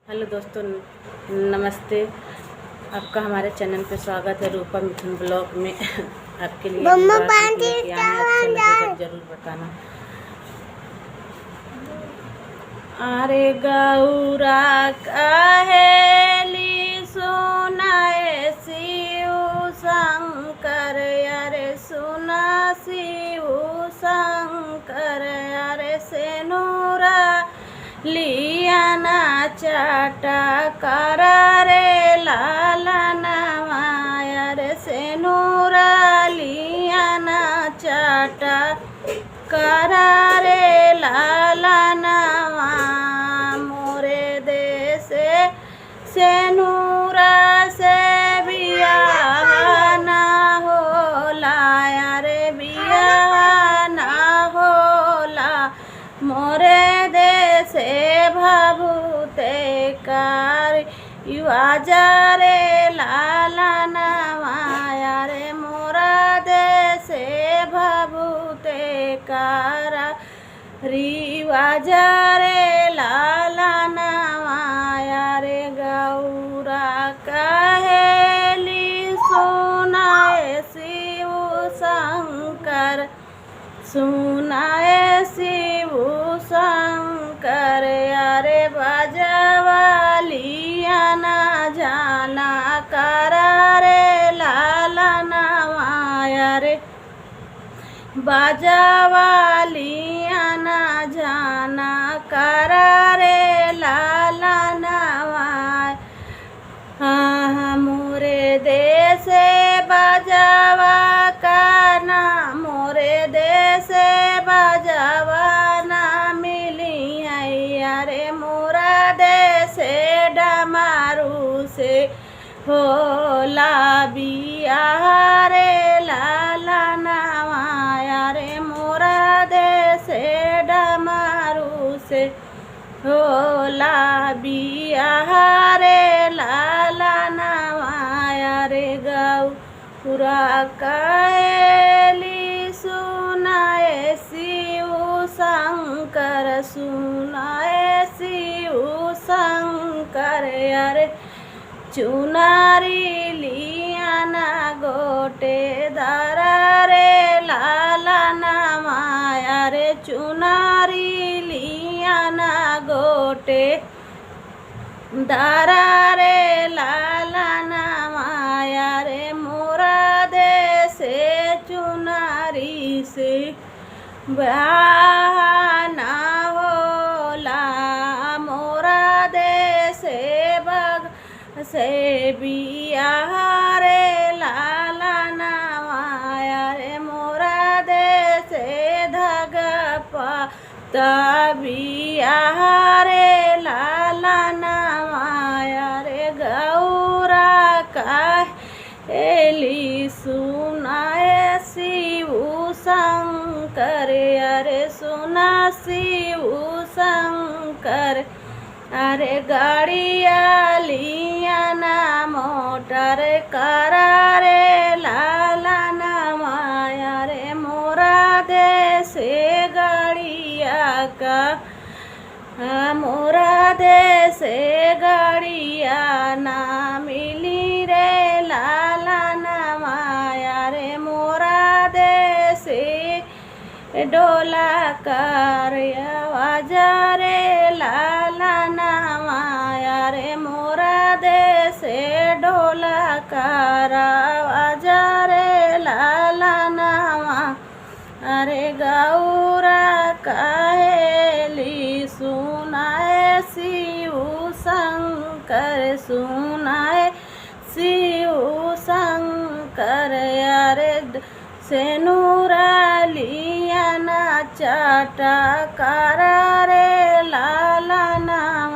Hello दोस्तों, नमस्ते। आपका हमारे चैनल पे स्वागत है रूपा मिथुन ब्लॉग में। आपके लिए हम बात लेके आए हैं, अच्छा लगेगा जरूर बताना। अरे गौरा कहेली सुनाए शिव शंकर, अरे सुना शिव शंकर, अरे सेनुरा लिया ना चाटा करा रे लाला नवाया, रे सेनुरा लिया ना चाटा करा रे लाला नवा, मोरे देशे सेनुरा से बियाह ना होला, रे बियाह ना होला, मोरे देशे भभूते कार युवाजा रे लाला नवाया, रे मोरा देशे भभूते कारा रिवाजा रे लाला नवाया, रे गौरा कहेली सुनाए शिव शंकर, सुनाए शिव शंकर, अरे बजवालिया ना जाना करा रे लाला नवाया, रे बाजावालिया ना जाना करा रे लाला नवाया, हाँ मोरे देशे बाजावा का ना, मोरे देशे बाजावा ना मिली है, अरे मोरा देशे डमारू से होला बियाह रे लाला नवाया, रे मोरा देशे डमारू से होला बियाह रे लाला नवाया, रे गौरा कहेली सुनाए शिव शंकर, सुनाए शिव शंकर, अरे चुनारी लिया ना गोटे दारा रे लाला नवाया, रे चुनारी लिया ना गोटे दारा रे लाला नवाया, रे मोरा देशे चुनारी से ब्याह ना होला, मोरा देशे बग से बियाह रे लाला नवाया, रे मोरा देशे धगा पाता बियाह रे लाला नवाया, रे गौरा कहेली सुनाए शिव शंकर, अरे सुना शिव शंकर, अरे गाड़िया लिया ना मोटर करा रे लाला नवाया, रे मोरा देशे गाड़िया का, मोरा देशे गाड़िया ना मिली रे लाला नवाया, रे मोरा देशे डोला कर आवाजा रे लाला नवाया, रे मोरा देशे डोला कर आवाजा रे लाला नवा, अरे गौरा कहेली सुनाए शिव शंकर, सुनाए शिव शंकर, अरे सेनुरा लिया ना चाटा करा रे लाला नवा।